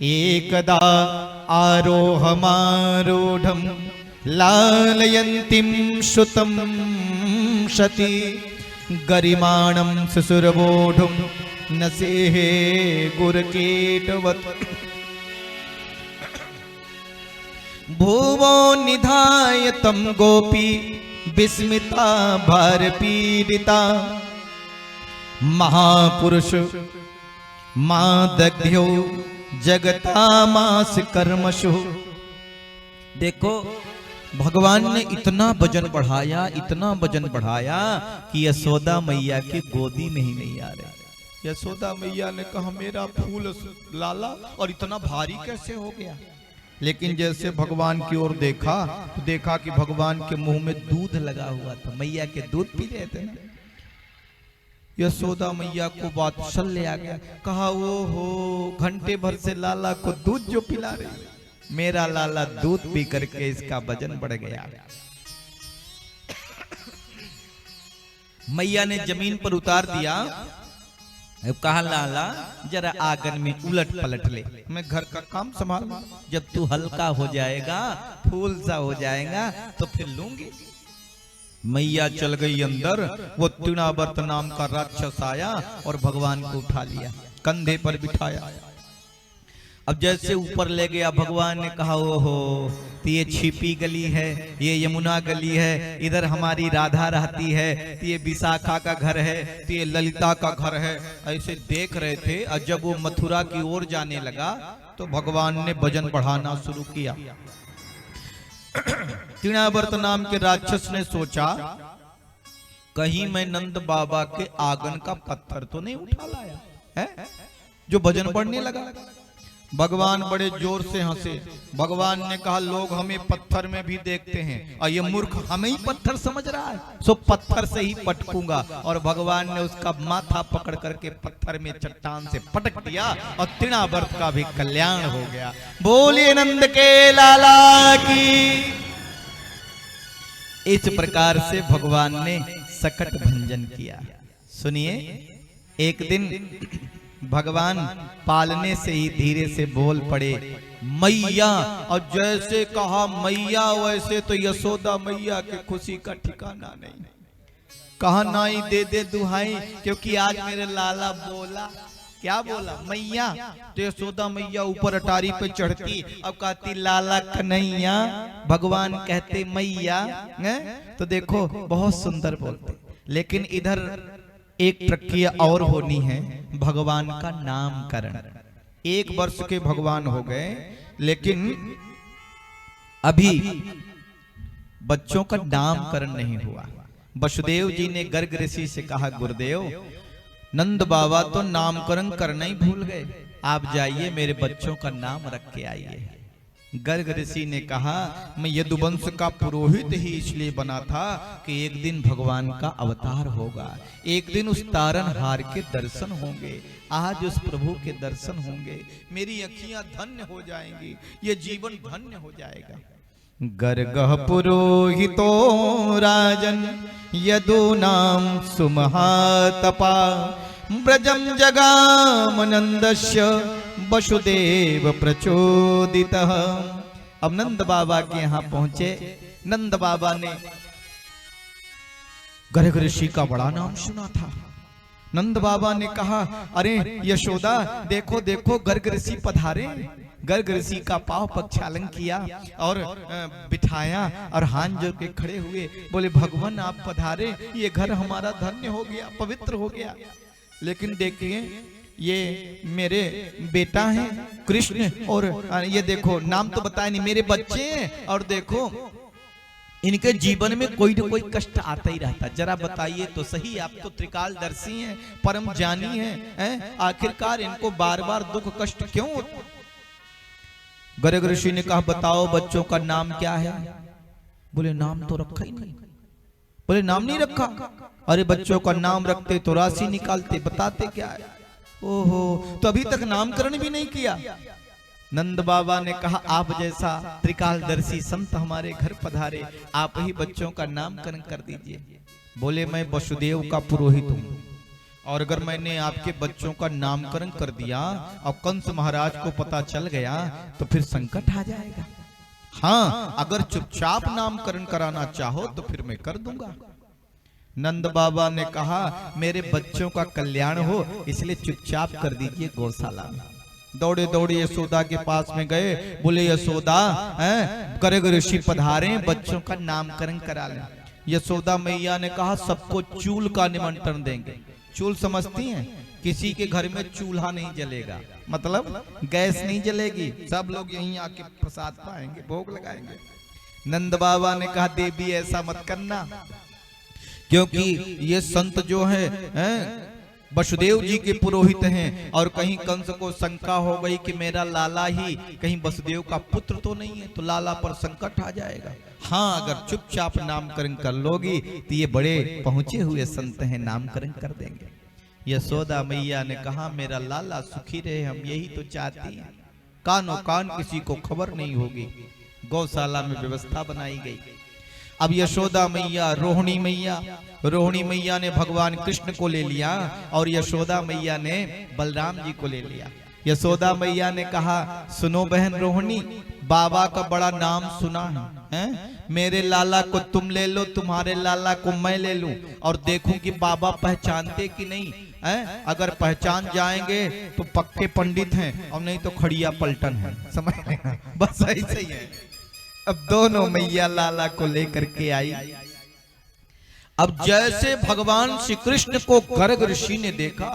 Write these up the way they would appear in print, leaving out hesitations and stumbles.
एकदा आरोहमारूढ़ं लालयन्तीं श्रुतं शती गरिमाणं सुसुरवोढुं नसेः गुरकीटवत् भुवो निधाय तं गोपी विस्मिता भारपीडिता महापुरुष मादग्ध्यो जगतामास कर्मशु। देखो भगवान ने इतना वजन बढ़ाया, इतना वजन बढ़ाया कि यशोदा मैया की गोदी में ही नहीं आ रहे। यशोदा मैया ने कहा मेरा फूल लाला और इतना भारी कैसे हो गया। लेकिन जैसे भगवान की ओर देखा तो देखा कि भगवान के मुंह में दूध लगा हुआ था, मैया के दूध पी रहे थे ना। यशोदा मैया को वात्सल्य आ गया, कहा वो हो घंटे भर से लाला को दूध जो पिला रही, मेरा लाला दूध पी करके इसका वजन बढ़ गया। मैया ने जमीन पर उतार दिया, कहा लाला जरा आंगन में उलट पलट ले, मैं घर का काम संभाल, जब तू हल्का हो जाएगा फूल सा हो जाएगा तो फिर लूंगी। मैया चल गई अंदर, वो तृणावर्त नाम का राक्षस आया और भगवान को उठा लिया, कंधे पर बिठाया। अब जैसे ऊपर ले गया भगवान ने कहा ओहो तो ये छिपी गली है, ये यमुना गली है, इधर हमारी राधा रहती है, तो ये विशाखा का घर है, तो ये ललिता का घर है। ऐसे देख रहे थे और जब वो मथुरा की ओर जाने लगा तो भगवान ने वजन बढ़ाना शुरू किया। तृणावर्त नाम के राक्षस ने सोचा कहीं मैं नंद बाबा के आंगन का पत्थर तो नहीं उठा लाया है जो वजन बढ़ने लगा। भगवान बड़े जोर से हंसे। भगवान ने कहा लोग हमें पत्थर में भी देखते हैं और ये मूर्ख हमें ही पत्थर समझ रहा है, सो पत्थर से ही पटकूंगा। और भगवान ने उसका माथा पकड़ करके पत्थर में चट्टान से पटक दिया और तृणावर्त का भी कल्याण हो गया। बोलिए नंद के लाला की। इस प्रकार से भगवान ने सकट भंजन किया। सुनिए, एक दिन भगवान पालने से ही धीरे से बोल पड़े मैया, और जैसे कहा मैया वैसे तो यशोदा मैया के खुशी का ठिकाना नहीं। कहा नाई दे दे दुहाई, क्योंकि आज मेरे लाला बोला, क्या बोला मैया, तो यशोदा मैया ऊपर अटारी पे चढ़ती, अब कहती लाला कन्हैया, भगवान कहते मैया। तो देखो बहुत सुंदर बोलते। लेकिन इधर एक प्रक्रिया और होनी है, भगवान का नामकरण। 1 वर्ष के भगवान हो गए, लेकिन अभी बच्चों का नामकरण नहीं हुआ। वसुदेव जी ने गर्ग ऋषि से कहा गुरुदेव नंद बाबा तो नामकरण करना ही भूल गए, आप जाइए मेरे बच्चों का नाम रख के आइए। गर्ग ऋषि ने कहा मैं यदुवंश का पुरोहित ही इसलिए बना था कि एक दिन भगवान का अवतार होगा, एक दिन उस तारनहार के दर्शन होंगे, आज उस प्रभु के दर्शन होंगे, मेरी अखियां धन्य हो जाएंगी, ये जीवन धन्य हो जाएगा। गर्गः पुरोहितो राजन यदूनां सुमहातपा ब्रजम जगामनंदस्य वसुदेव प्रचोदितः। अब नंद बाबा के यहाँ पहुंचे। नंद बाबा ने गर्ग ऋषि का बड़ा नाम सुना था। नंद बाबा ने कहा अरे यशोदा देखो देखो गर्ग ऋषि पधारे। गर्ग ऋषि का पांव प्रक्षालन किया और बिठाया और हाथ जोड़ के खड़े हुए, बोले भगवान आप पधारे, ये घर हमारा धन्य हो गया, पवित्र हो गया। लेकिन देखिए ये मेरे बेटा हैं कृष्ण, और ये देखो नाम तो बताया नहीं, मेरे बच्चे हैं, और देखो इनके जीवन में कोई न कोई कष्ट आता ही रहता। जरा बताइए तो सही, आप तो त्रिकालदर्शी हैं, परम ज्ञानी हैं, आखिरकार इनको बार बार दुख कष्ट क्यों? गर्ग ऋषि ने कहा बताओ बच्चों का नाम क्या है? बोले नाम तो रखा ही नहीं। बोले नाम नहीं रखा? अरे बच्चों का नाम रखते तो राशि निकालते, बताते क्या है। ओहो, तो अभी तक नामकरण भी नहीं किया। नंद बाबा ने कहा आप जैसा त्रिकालदर्शी संत हमारे घर पधारे, आप ही बच्चों का नामकरण कर दीजिए। बोले मैं वसुदेव का पुरोहित हूँ, और अगर मैंने आपके बच्चों का नामकरण कर दिया और कंस महाराज को पता चल गया तो फिर संकट आ जाएगा। हाँ, अगर चुपचाप नामकरण कराना चाहो तो फिर मैं कर दूंगा। नंद बाबा ने कहा मेरे बच्चों का कल्याण हो इसलिए चुपचाप कर दीजिए गौशाला में। दौड़े दौड़े यशोदा के पास में गए, बोले यशोदा गर्ग ऋषि पधारे, बच्चों का नामकरण करा लें। यशोदा मैया ने कहा सबको चूल का निमंत्रण देंगे। चूल समझती हैं? किसी के घर में चूल्हा नहीं जलेगा, मतलब गैस नहीं जलेगी, सब लोग यहीं आके प्रसाद पाएंगे, भोग लगाएंगे। नंद बाबा ने कहा देवी ऐसा मत करना, क्योंकि ये संत जो है वसुदेव जी के पुरोहित हैं और कहीं कंस को शंका हो गई कि मेरा लाला ही कहीं वसुदेव का पुत्र तो नहीं है, तो लाला पर संकट आ जाएगा। हाँ, अगर चुपचाप नामकरण कर लोगी तो ये बड़े पहुंचे हुए संत हैं, नामकरण कर देंगे। यशोदा मैया ने कहा मेरा लाला सुखी रहे, हम यही तो चाहती हैं। कानो कान किसी को खबर नहीं होगी। गौशाला में व्यवस्था बनाई गई। अब यशोदा मैया रोहिणी मैया ने भगवान कृष्ण को ले लिया और यशोदा मैया ने बलराम जी को ले लिया। यशोदा मैया ने कहा सुनो बहन रोहिणी, बाबा का बड़ा नाम सुना है, मेरे लाला को तुम ले लो, तुम्हारे लाला को मैं ले लूं और देखूं कि बाबा पहचानते कि नहीं है। अगर पहचान जाएंगे तो पक्के पंडित हैं और नहीं तो खड़िया पलटन है, समझ लेना। बस ऐसे ही है। अब दोनों मैया लाला को लेकर के आई। अब जैसे भगवान श्री कृष्ण को गर्ग ऋषि ने देखा,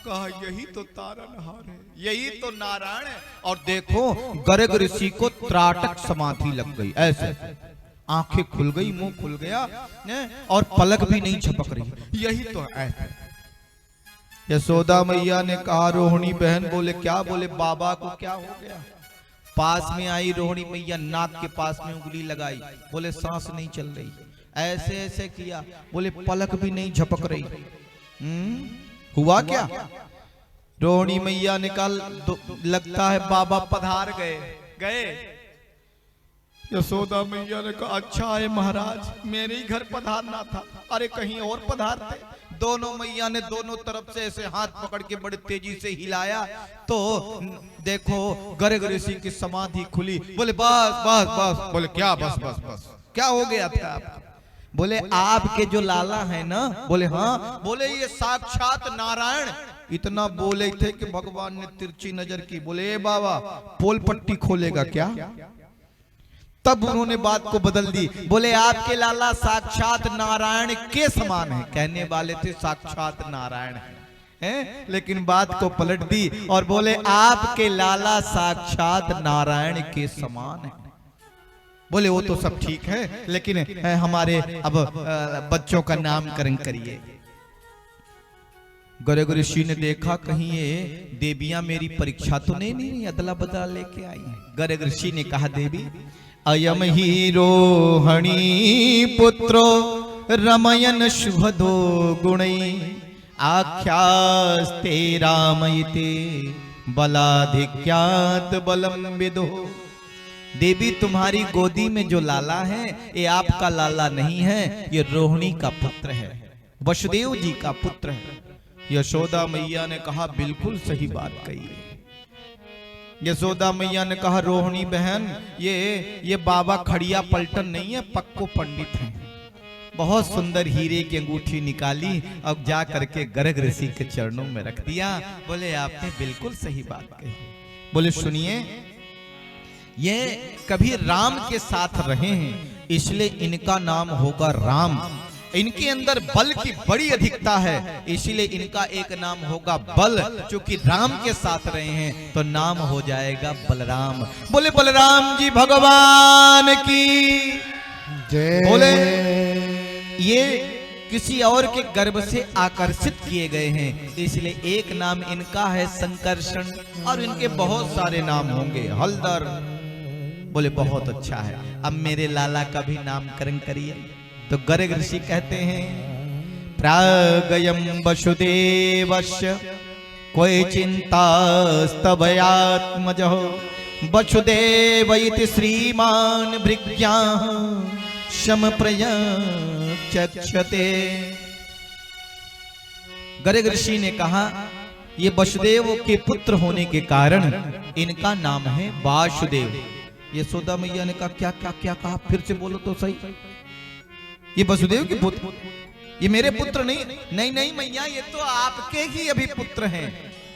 कहा यही तो तारनहार है, यही तो नारायण है। और देखो गर्ग ऋषि को त्राटक समाधि लग गई, ऐसे आंखें खुल गई, मुंह खुल गया और पलक भी नहीं झपक रही, यही तो है। यशोदा मैया ने कहा रोहिणी बहन, बोले क्या? बोले बाबा को क्या हो गया? पास में आई रोहिणी मैया, नाक के पास में उंगली लगाई, बोले सांस नहीं चल रही, ऐसे ऐसे किया, बोले पलक भी नहीं झपक रही। हुआ क्या? रोहिणी मैया ने कहा लगता है बाबा पधार गए। यशोदा मैया ने कहा अच्छा है महाराज, मेरे ही घर पधारना था, अरे कहीं और पधारते। दोनों मैया ने दोनों तरफ से ऐसे हाथ पकड़ के बड़ी तेजी से हिलाया तो देखो गर्ग ऋषि की समाधि खुली। बोले बस बस बस। बोले क्या बस बस बस, क्या हो गया था आपको? बोले आपके जो लाला है ना, बोले हाँ। बोले ये साक्षात नारायण। इतना बोले थे कि भगवान ने तिरछी नजर की, बोले ए बाबा पोल पट्टी खोलेगा क्या? तब उन्होंने बात को बदल दी, बोले आपके लाला साक्षात नारायण के समान है। कहने वाले थे साक्षात नारायण है, लेकिन बात को पलट दी और बोले आपके लाला साक्षात नारायण के समान है। बोले वो तो सब ठीक है, लेकिन हमारे अब बच्चों का नामकरण करिए। गर्ग ऋषि ने देखा कहीं ये देवियां मेरी परीक्षा तो नहीं अदला बदला लेके आई है। गर्ग ऋषि ने कहा देवी अयम ही रोहिणी पुत्रो रमयन शुभदो गुणै आख्यास्ते रामयिते बलाधिक्यात बलम विदो। देवी तुम्हारी गोदी में जो लाला है ये आपका लाला नहीं है, ये रोहिणी का पुत्र है, वसुदेव जी का पुत्र है। यशोदा मैया ने कहा बिल्कुल सही बात कही है। यशोदा मैया ने कहा रोहिणी बहन ये बाबा खड़िया पलटन नहीं है, पक्को पंडित हैं। बहुत सुंदर हीरे की अंगूठी निकाली, अब जा करके गर्ग ऋषि के चरणों में रख दिया। बोले आपने बिल्कुल सही बात कही। बोले सुनिए, ये कभी राम के साथ रहे हैं इसलिए इनका नाम होगा राम। इनके अंदर बल की बड़ी अधिकता है इसलिए इनका एक नाम होगा बल। चूंकि राम के साथ रहे हैं तो नाम हो जाएगा बलराम। बोले बलराम जी भगवान की जय। बोले ये किसी और के गर्भ से आकर्षित किए गए हैं इसलिए एक नाम इनका है संकर्षण और इनके बहुत सारे नाम होंगे, हलदर। बोले बहुत अच्छा है, अब मेरे लाला का भी नामकरण करिए। तो गर्ग ऋषि कहते हैं प्रागयम वसुदेवस्य कोई चिंता स्तवयात्मजः वसुदेव इति श्रीमान भृग्या शम प्रयक्षते। गर्ग ऋषि ने कहा ये वसुदेव के पुत्र होने के कारण इनका नाम है वासुदेव। यशोदा मैया ने कहा क्या क्या क्या कहा, फिर से बोलो तो सही। ये वसुदेव के पुत्र, ये मेरे पुत्र नहीं। नहीं नहीं मैया, ये तो आपके ही अभी पुत्र हैं।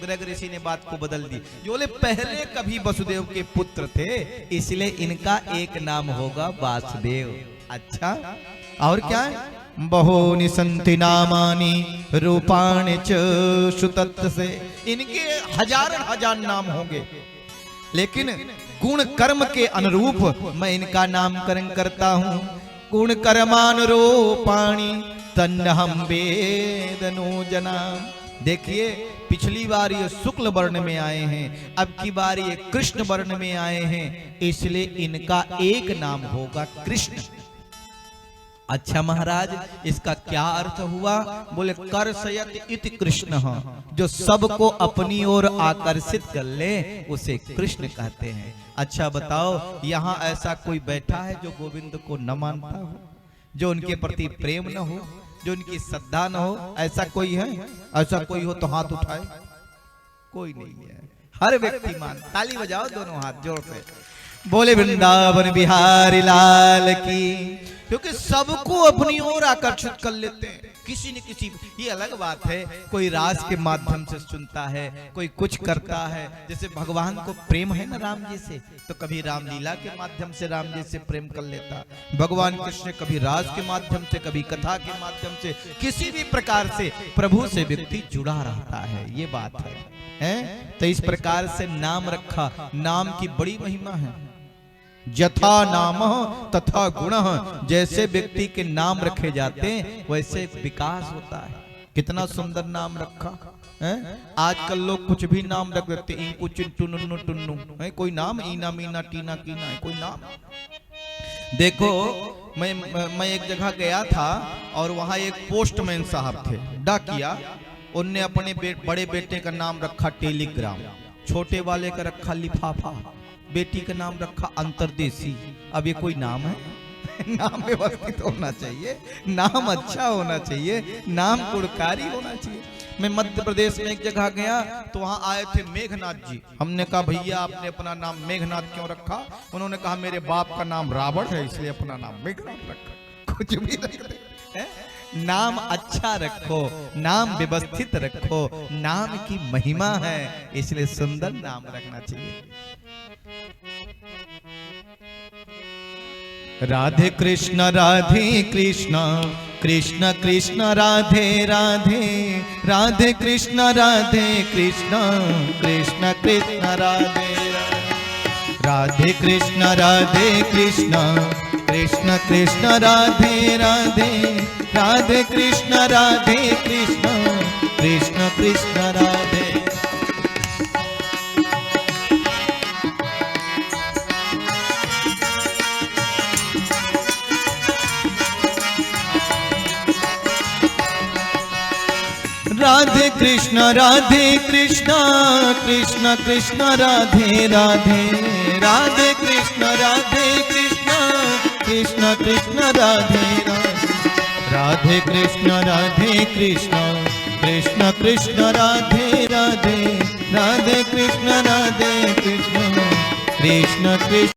गर्ग ऋषि ने बात को बदल दी, जो बोले पहले कभी वसुदेव के पुत्र थे, इसलिए इनका एक नाम होगा वासुदेव। अच्छा, और क्या है? बहूनि सन्ति नामानि रूपाणि च श्रुतत् से, इनके हजार नाम होंगे, लेकिन गुण कर्म के अनुरूप मैं इनका नामकरण करता हूँ। गुण कर्मानुरूपाणि तन्नहं वेदनो जना। देखिए, पिछली बार ये शुक्ल वर्ण में आए हैं, अब की बार ये कृष्ण वर्ण में आए हैं, इसलिए इनका एक नाम होगा कृष्ण। अच्छा महाराज, इसका क्या अर्थ हुआ? बोले कर्षयत इति कृष्ण, जो सबको अपनी ओर आकर्षित कर ले उसे कृष्ण कहते हैं। अच्छा बताओ, यहाँ ऐसा कोई बैठा है जो गोविंद को न मानता हो, जो उनके प्रति प्रेम न हो, जो उनकी श्रद्धा न हो? ऐसा कोई है? ऐसा कोई हो तो हाथ उठाए। कोई नहीं है, हर व्यक्ति मान। ताली बजाओ दोनों हाथ जोर से, बोले वृंदावन बिहारी लाल की। क्योंकि सबको अपनी ओर आकर्षित कर लेते हैं, किसी न किसी। ये अलग बात है, कोई रास के माध्यम से सुनता है, कोई कुछ करता है। जैसे भगवान को प्रेम है ना राम जी से, तो कभी रामलीला के माध्यम से राम जी से प्रेम कर लेता। भगवान कृष्ण कभी रास के माध्यम से, कभी कथा के माध्यम से, किसी भी प्रकार से प्रभु से व्यक्ति जुड़ा रहता है। ये बात है? तो इस प्रकार से नाम रखा। नाम की बड़ी महिमा है। यथा नाम तथा गुण, जैसे व्यक्ति के नाम रखे जाते हैं वैसे विकास होता है। कितना सुंदर नाम रखा है। आजकल लोग कुछ भी नाम रख देते, इंकु चिंटू नुन्नू टुन्नू है कोई नाम, ईना मीना टीना कीना है कोई नाम। देखो, मैं एक जगह गया था और वहां एक पोस्टमैन साहब थे, डाकिया। उनने अपने बड़े बेटे का नाम रखा टेलीग्राम, छोटे वाले का रखा लिफाफा, बेटी का नाम रखा अंतरदेशी। अब ये कोई नाम है? नाम व्यवस्थित होना चाहिए, नाम अच्छा होना चाहिए, नाम गुणकारी होना चाहिए। मैं मध्य प्रदेश में एक जगह गया तो वहां आए थे मेघनाथ जी। हमने कहा भैया आपने अपना नाम मेघनाथ क्यों रखा? उन्होंने कहा मेरे बाप का नाम रावण है इसलिए अपना नाम मेघनाथ रखा। कुछ भी रख दे, नाम अच्छा रखो, नाम व्यवस्थित रखो, नाम की महिमा है, इसलिए सुंदर नाम रखना चाहिए। राधे कृष्ण कृष्ण कृष्ण राधे राधे, राधे कृष्ण कृष्ण कृष्ण राधे, राधे कृष्ण कृष्ण कृष्ण कृष्ण राधे राधे, राधे कृष्ण कृष्ण कृष्ण कृष्ण राधे। राधे कृष्ण कृष्ण कृष्ण राधे राधे, राधे कृष्ण कृष्ण कृष्ण कृष्ण राधे राधे, राधे कृष्ण कृष्ण कृष्ण कृष्ण राधे राधे, राधे कृष्ण कृष्ण कृष्ण कृष्ण।